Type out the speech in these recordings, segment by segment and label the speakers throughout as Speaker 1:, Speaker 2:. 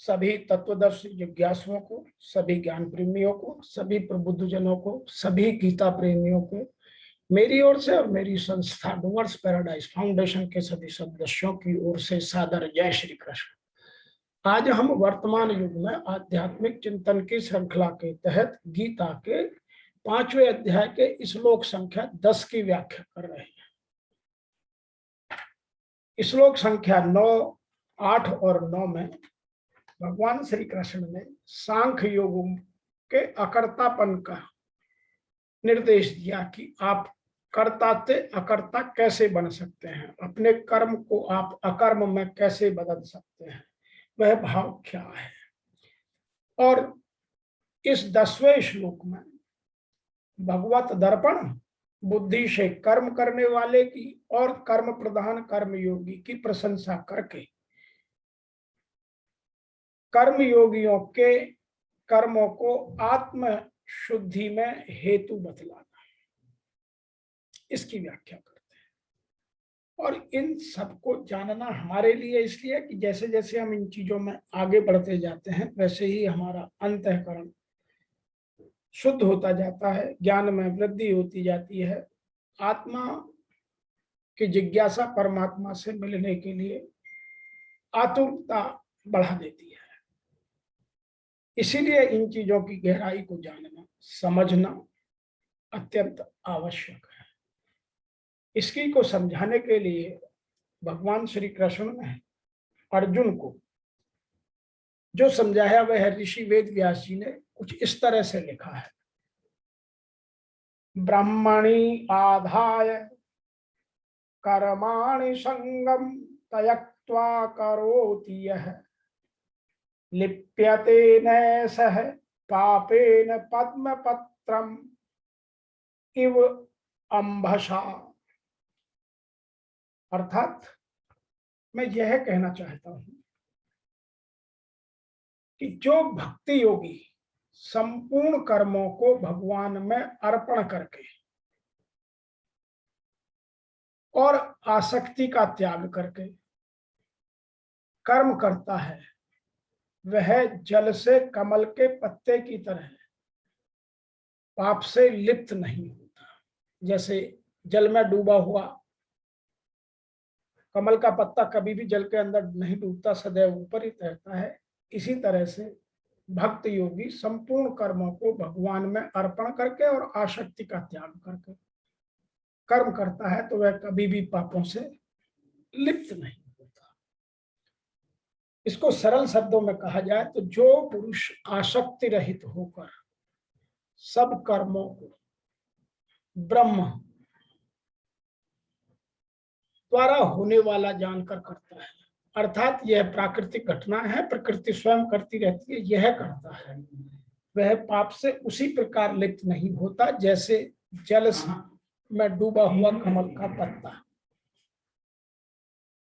Speaker 1: सभी तत्वदर्शी जिज्ञासुओं को, सभी ज्ञान प्रेमियों को, सभी प्रबुद्ध जनों को, सभी गीता प्रेमियों को मेरी ओर से और मेरी संस्था डूवर्स पैराडाइज फाउंडेशन के सभी सदस्यों की ओर से सादर जय श्री कृष्ण। आज हम वर्तमान युग में आध्यात्मिक चिंतन की श्रृंखला के तहत गीता के 5वें अध्याय के श्लोक संख्या 10 की व्याख्या कर रहे हैं। श्लोक संख्या 9, 8 और 9 में भगवान श्री कृष्ण ने सांख्य योग के अकर्तापन का निर्देश दिया कि आप कर्ता से अकर्ता कैसे बन सकते हैं, अपने कर्म को आप अकर्म में कैसे बदल सकते हैं, वह भाव क्या है। और इस 10वें श्लोक में भगवत दर्पण बुद्धि से कर्म करने वाले की और कर्म प्रधान कर्म योगी की प्रशंसा करके कर्म योगियों के कर्मों को आत्म शुद्धि में हेतु बतलाना, इसकी व्याख्या करते हैं। और इन सबको जानना हमारे लिए इसलिए कि जैसे जैसे हम इन चीजों में आगे बढ़ते जाते हैं वैसे ही हमारा अंतःकरण शुद्ध होता जाता है, ज्ञान में वृद्धि होती जाती है, आत्मा की जिज्ञासा परमात्मा से मिलने के लिए आतुरता बढ़ा देती है। इसीलिए इन चीजों की गहराई को जानना, समझना अत्यंत आवश्यक है। इसकी को समझाने के लिए भगवान श्री कृष्ण ने अर्जुन को जो समझाया वह ऋषि वेद व्यास जी ने कुछ इस तरह से लिखा है। ब्रह्मणि आधाय कर्माणि संगम त्यक्त्वा करोति यः लिप्यते नैषः पापेन पद्मपत्रम् इव अंभसा। अर्थात मैं यह कहना चाहता हूं कि जो भक्ति योगी संपूर्ण कर्मों को भगवान में अर्पण करके और आसक्ति का त्याग करके कर्म करता है, वह जल से कमल के पत्ते की तरह पाप से लिप्त नहीं होता। जैसे जल में डूबा हुआ कमल का पत्ता कभी भी जल के अंदर नहीं डूबता, सदैव ऊपर ही तैरता है, इसी तरह से भक्त योगी संपूर्ण कर्मों को भगवान में अर्पण करके और आसक्ति का त्याग करके कर्म करता है तो वह कभी भी पापों से लिप्त नहीं होता। इसको सरल शब्दों में कहा जाए तो जो पुरुष आसक्ति रहित होकर सब कर्मों को ब्रह्म द्वारा होने वाला जानकर करता है, अर्थात यह प्राकृतिक घटना है, प्रकृति स्वयं करती रहती है, यह करता है, वह पाप से उसी प्रकार लिप्त नहीं होता जैसे जल में डूबा हुआ कमल का पत्ता।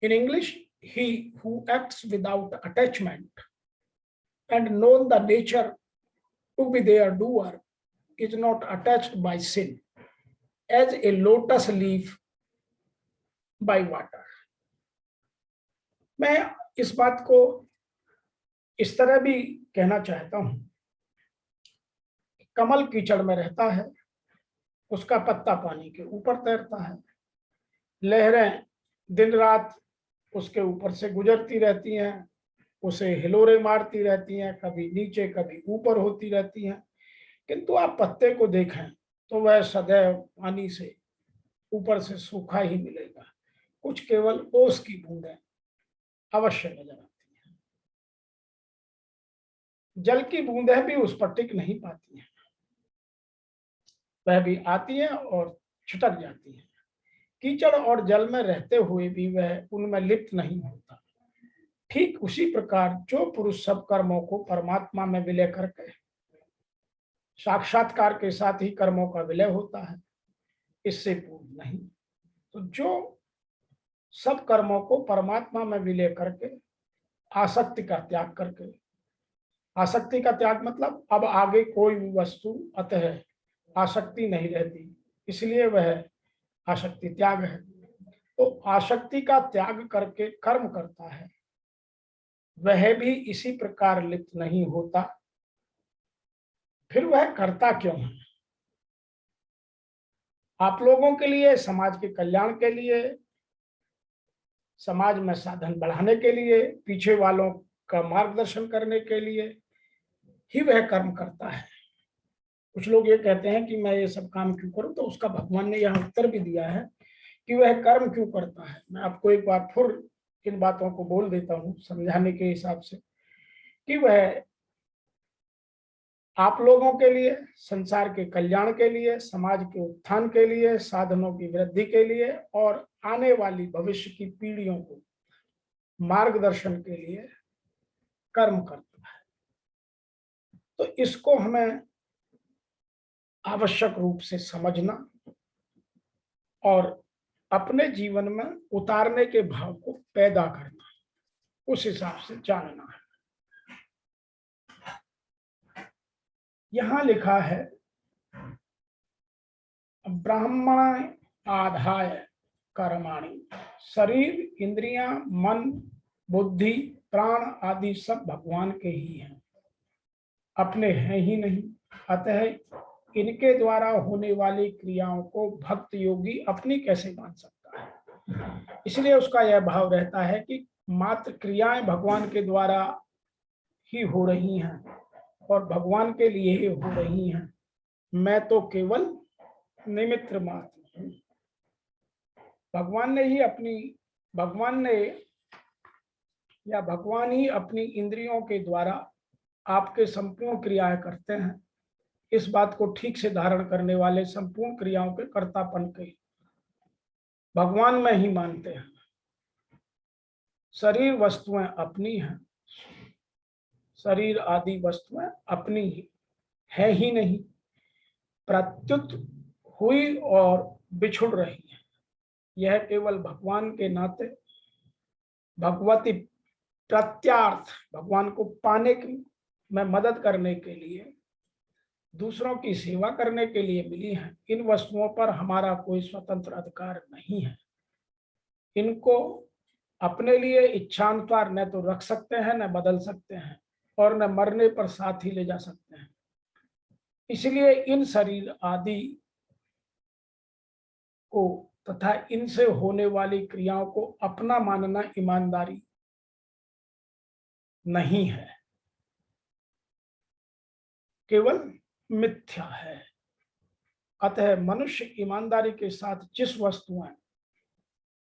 Speaker 1: In English, he who acts without attachment and known the nature to be their doer is not attached by sin, as a lotus leaf by water. मैं इस बात को इस तरह भी कहना चाहता हूं, कमल कीचड़ में रहता है, उसका पत्ता पानी के ऊपर तैरता है, लहरें दिन रात उसके ऊपर से गुजरती रहती हैं, उसे हिलोरे मारती रहती हैं, कभी नीचे कभी ऊपर होती रहती हैं, किंतु आप पत्ते को देखें तो वह सदैव पानी से ऊपर से सूखा ही मिलेगा, कुछ केवल ओस की बूंदें अवश्य नजर आती हैं। जल की बूंदें भी उस पर टिक नहीं पाती हैं, वह भी आती हैं और छिटक जाती हैं। कीचड़ और जल में रहते हुए भी वह उनमें लिप्त नहीं होता। ठीक उसी प्रकार जो पुरुष सब कर्मों को परमात्मा में विलय करके साक्षात्कार के साथ ही कर्मों का विलय होता है, इससे पूर्व नहीं। तो जो सब कर्मों को परमात्मा में विलय करके आसक्ति का त्याग करके, आसक्ति का त्याग मतलब अब आगे कोई भी वस्तु अतः आसक्ति नहीं रहती, इसलिए वह आसक्ति त्याग है। तो आसक्ति का त्याग करके कर्म करता है वह भी इसी प्रकार लिप्त नहीं होता, फिर वह करता क्यों है? आप लोगों के लिए, समाज के कल्याण के लिए, समाज में साधन बढ़ाने के लिए, पीछे वालों का मार्गदर्शन करने के लिए ही वह कर्म करता है। कुछ लोग ये कहते हैं कि मैं ये सब काम क्यों करूं, तो उसका भगवान ने यहाँ उत्तर भी दिया है कि वह कर्म क्यों करता है। मैं आपको एक बार फिर इन बातों को बोल देता हूं समझाने के हिसाब से, कि वह आप लोगों के लिए, संसार के कल्याण के लिए, समाज के उत्थान के लिए, साधनों की वृद्धि के लिए और आने वाली भविष्य की पीढ़ियों को मार्गदर्शन के लिए कर्म करता है। तो इसको हमें आवश्यक रूप से समझना और अपने जीवन में उतारने के भाव को पैदा करना, उस हिसाब से जानना है। यहां लिखा है ब्राह्मण आधाय कर्माणि, शरीर, इंद्रियां, मन, बुद्धि, प्राण आदि सब भगवान के ही हैं, अपने हैं ही नहीं। अतः इनके द्वारा होने वाली क्रियाओं को भक्त योगी अपनी कैसे मान सकता है? इसलिए उसका यह भाव रहता है कि मात्र क्रियाएं भगवान के द्वारा ही हो रही हैं और भगवान के लिए ही हो रही हैं, मैं तो केवल निमित्त मात्र हूं। भगवान ही अपनी इंद्रियों के द्वारा आपके संपूर्ण क्रियाएं करते हैं। इस बात को ठीक से धारण करने वाले संपूर्ण क्रियाओं के कर्तापन के भगवान में ही मानते हैं। शरीर वस्तुएं अपनी हैं, शरीर आदि वस्तुएं अपनी ही है ही नहीं, प्रत्युत हुई और बिछुड़ रही है। यह केवल भगवान के नाते भगवती प्रत्यार्थ, भगवान को पाने में मदद करने के लिए, दूसरों की सेवा करने के लिए मिली है। इन वस्तुओं पर हमारा कोई स्वतंत्र अधिकार नहीं है। इनको अपने लिए इच्छानुसार न तो रख सकते हैं, न बदल सकते हैं और न मरने पर साथ ही ले जा सकते हैं। इसलिए इन शरीर आदि को तथा इनसे होने वाली क्रियाओं को अपना मानना ईमानदारी नहीं है, केवल मिथ्या है। अतः मनुष्य ईमानदारी के साथ जिस वस्तुएं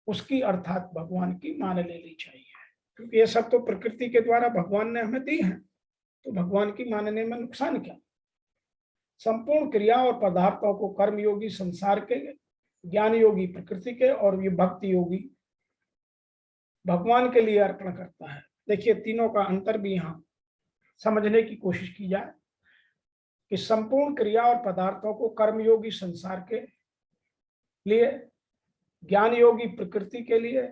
Speaker 1: उसकी अर्थात भगवान की मान लेनी चाहिए, क्योंकि ये सब तो प्रकृति के द्वारा भगवान ने हमें दी है, तो भगवान की मानने में नुकसान क्या? संपूर्ण क्रिया और पदार्थों को कर्म योगी संसार के, ज्ञान योगी प्रकृति के और ये भक्ति योगी भगवान के लिए अर्पण करता है। देखिए, तीनों का अंतर भी यहाँ समझने की कोशिश की जाए कि संपूर्ण क्रिया और पदार्थों को कर्मयोगी संसार के लिए, ज्ञान योगी प्रकृति के लिए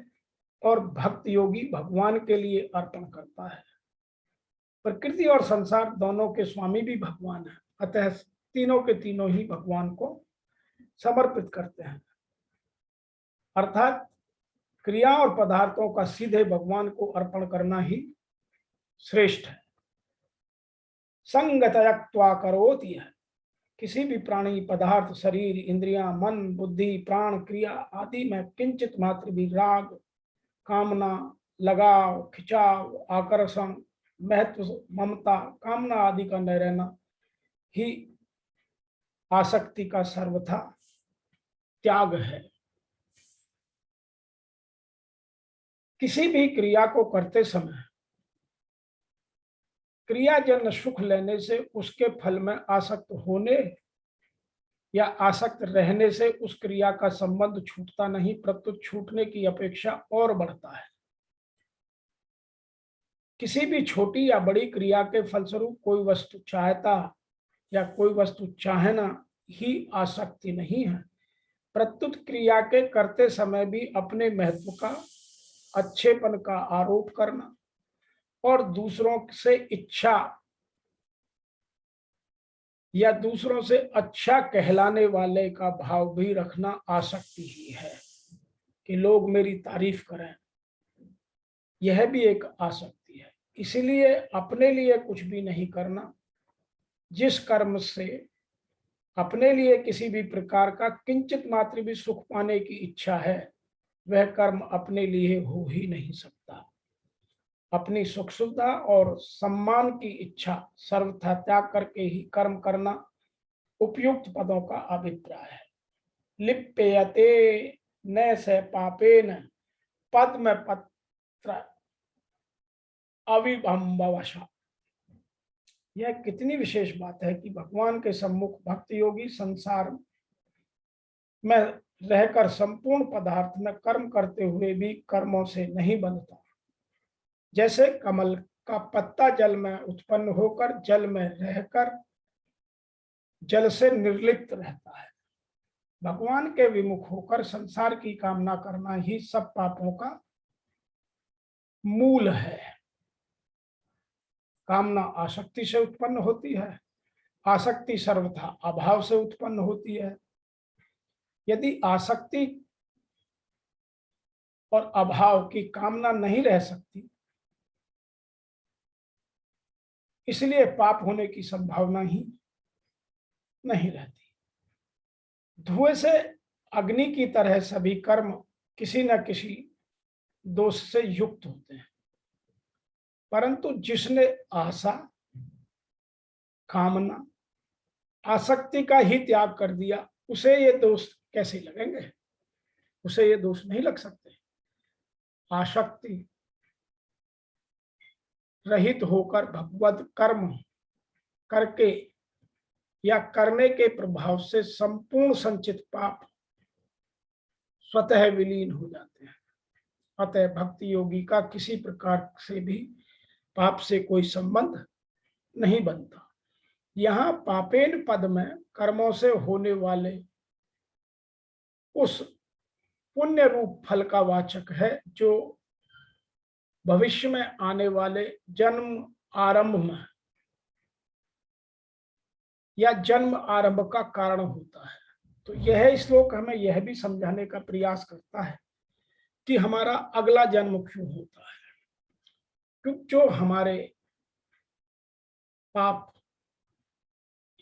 Speaker 1: और भक्त योगी भगवान के लिए अर्पण करता है। प्रकृति और संसार दोनों के स्वामी भी भगवान है, अतः तीनों के तीनों ही भगवान को समर्पित करते हैं। अर्थात क्रिया और पदार्थों का सीधे भगवान को अर्पण करना ही श्रेष्ठ है। संगतयक्त्वा करोति है, किसी भी प्राणी, पदार्थ, शरीर, इंद्रियां, मन, बुद्धि, प्राण, क्रिया आदि में किंचित मात्र भी राग, कामना, लगाव, खिंचाव, आकर्षण, महत्व, ममता, कामना आदि का न रहना ही आसक्ति का सर्वथा त्याग है। किसी भी क्रिया को करते समय क्रियाजन्य सुख लेने से उसके फल में आसक्त होने या आसक्त रहने से उस क्रिया का संबंध छूटता नहीं, प्रत्युत छूटने की अपेक्षा और बढ़ता है। किसी भी छोटी या बड़ी क्रिया के फलस्वरूप कोई वस्तु चाहता या कोई वस्तु चाहना ही आसक्ति नहीं है। प्रत्युत क्रिया के करते समय भी अपने महत्व का, अच्छेपन का आरोप करना और दूसरों से इच्छा या दूसरों से अच्छा कहलाने वाले का भाव भी रखना आसक्ति ही है, कि लोग मेरी तारीफ करें, यह भी एक आसक्ति है। इसलिए अपने लिए कुछ भी नहीं करना। जिस कर्म से अपने लिए किसी भी प्रकार का किंचित मात्र भी सुख पाने की इच्छा है, वह कर्म अपने लिए हो ही नहीं सकता। अपनी सुख सुविधा और सम्मान की इच्छा सर्वथा त्याग करके ही कर्म करना उपयुक्त पदों का अभिप्राय है। लिप्यते न से पापेन पद्म पत्र अविभंबवशा। यह कितनी विशेष बात है कि भगवान के सम्मुख भक्त योगी संसार में रहकर संपूर्ण पदार्थ में कर्म करते हुए भी कर्मों से नहीं बंधता। जैसे कमल का पत्ता जल में उत्पन्न होकर जल में रहकर जल से निर्लिप्त रहता है, भगवान के विमुख होकर संसार की कामना करना ही सब पापों का मूल है। कामना आसक्ति से उत्पन्न होती है, आसक्ति सर्वथा अभाव से उत्पन्न होती है। यदि आसक्ति और अभाव की कामना नहीं रह सकती, इसलिए पाप होने की संभावना ही नहीं रहती। धुएं से अग्नि की तरह सभी कर्म किसी न किसी दोष से युक्त होते हैं, परंतु जिसने आशा, कामना, आसक्ति का ही त्याग कर दिया, उसे ये दोष कैसे लगेंगे? उसे ये दोष नहीं लग सकते। आसक्ति रहित होकर भगवत कर्म करके या करने के प्रभाव से संपूर्ण संचित पाप स्वतः विलीन हो जाते हैं। अतः भक्ति योगी का किसी प्रकार से भी पाप से कोई संबंध नहीं बनता। यहाँ पापेन पद में कर्मों से होने वाले उस पुण्य रूप फल का वाचक है जो भविष्य में आने वाले जन्म आरंभ में या जन्म आरंभ का कारण होता है। तो यह श्लोक हमें यह भी समझाने का प्रयास करता है कि हमारा अगला जन्म क्यों होता है, क्योंकि जो हमारे पाप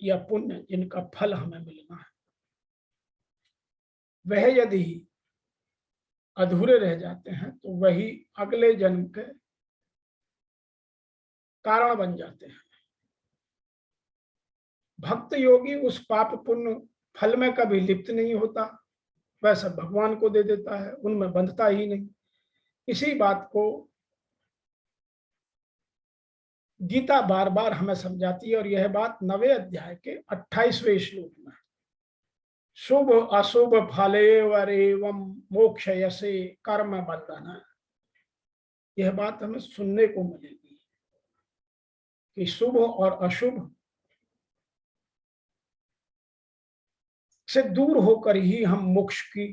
Speaker 1: या पुण्य जिनका फल हमें मिलना है, वह यदि अधूरे रह जाते हैं तो वही अगले जन्म के कारण बन जाते हैं। भक्त योगी उस पाप पुण्य फल में कभी लिप्त नहीं होता, वह सब भगवान को दे देता है, उनमें बंधता ही नहीं। इसी बात को गीता बार बार हमें समझाती है और यह बात 9वें अध्याय के 28वें श्लोक में, शुभ अशुभ फलेवरेवं मोक्षयसे कर्म बंधन, यह बात हमें सुनने को मिलेगी कि शुभ और अशुभ से दूर होकर ही हम मोक्ष की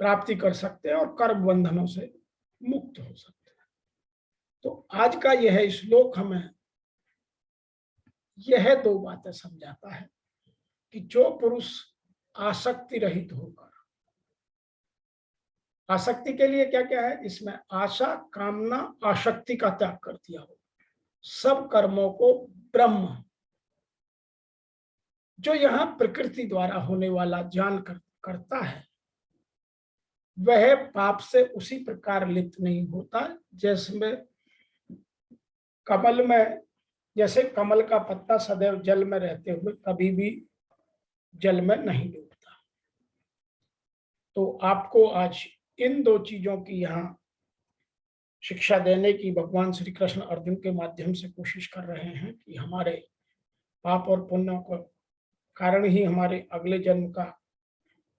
Speaker 1: प्राप्ति कर सकते हैं और कर्म बंधनों से मुक्त हो सकते हैं। तो आज का यह श्लोक हमें यह दो बातें समझाता है कि जो पुरुष आसक्ति रहित होकर, आसक्ति के लिए क्या क्या है, इसमें आशा, कामना, आसक्ति का त्याग कर दिया हो, सब कर्मों को ब्रह्म, जो यहाँ प्रकृति द्वारा होने वाला जान करता है, वह पाप से उसी प्रकार लिप्त नहीं होता जैसे कमल में, जैसे कमल का पत्ता सदैव जल में रहते हुए कभी भी जल में नहीं डूबता। तो आपको आज इन दो चीजों की यहाँ शिक्षा देने की भगवान श्री कृष्ण अर्जुन के माध्यम से कोशिश कर रहे हैं कि हमारे पाप और पुण्यों का कारण ही हमारे अगले जन्म का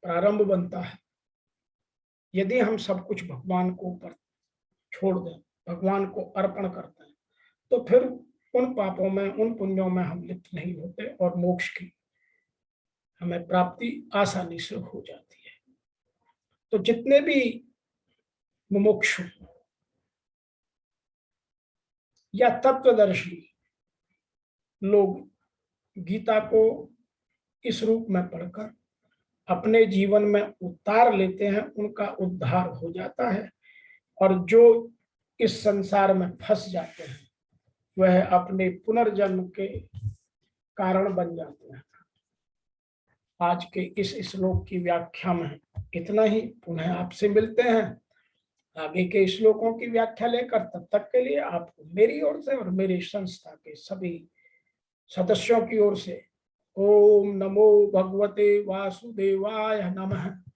Speaker 1: प्रारंभ बनता है। यदि हम सब कुछ भगवान को ऊपर छोड़ दें, भगवान को अर्पण करते हैं, तो फिर उन पापों में, उन पुण्यों में हम लिप्त नहीं होते और मोक्ष की हमें प्राप्ति आसानी से हो जाती है। तो जितने भी मुमुक्षु या तत्वदर्शी लोग गीता को इस रूप में पढ़कर अपने जीवन में उतार लेते हैं, उनका उद्धार हो जाता है। और जो इस संसार में फंस जाते हैं, वह अपने पुनर्जन्म के कारण बन जाते हैं। आज के इस श्लोक की व्याख्या में इतना ही। पुनः आपसे मिलते हैं आगे के श्लोकों की व्याख्या लेकर। तब तक के लिए आपको मेरी ओर से और मेरी संस्था के सभी सदस्यों की ओर से ओम नमो भगवते वासुदेवाय नमः।